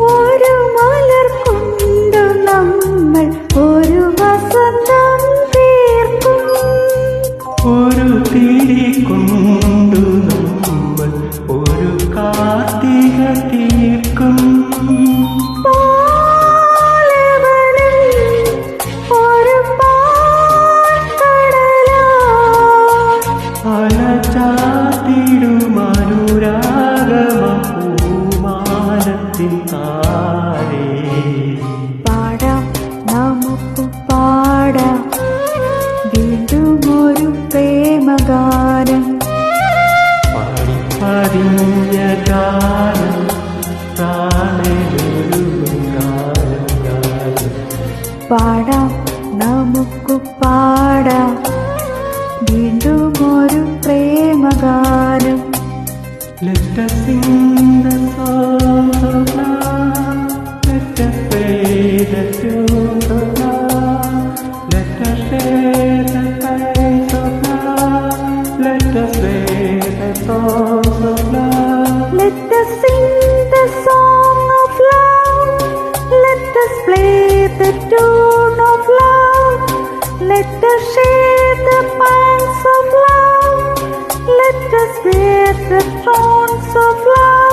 ഒരു മലർ കൊണ്ടു നമ്മൾ ഒരു വസന്തം തീർക്കും. ഒരു തിരി കൊണ്ടു നമ്മൾ ഒരു കാർത്തിക തീർക്കും. പൂമാനത്തിൻ താരേ പാടാം, നമുക്ക് പാടാം വീണ്ടും ഒരു പ്രേമഗാനം. പതിഞ്ഞ ഗാനം പാടാം, നമുക്ക് പാടാം വീണ്ടും ഒരു പ്രേമഗാനം. Let us sing the song of love. Let us play the tune of love. Let us share the spice of love. Let us play the songs of love. Let us sing the song of love. Let us play the tune of love. Let us share the pangs of love. Let us bear the thorns of love.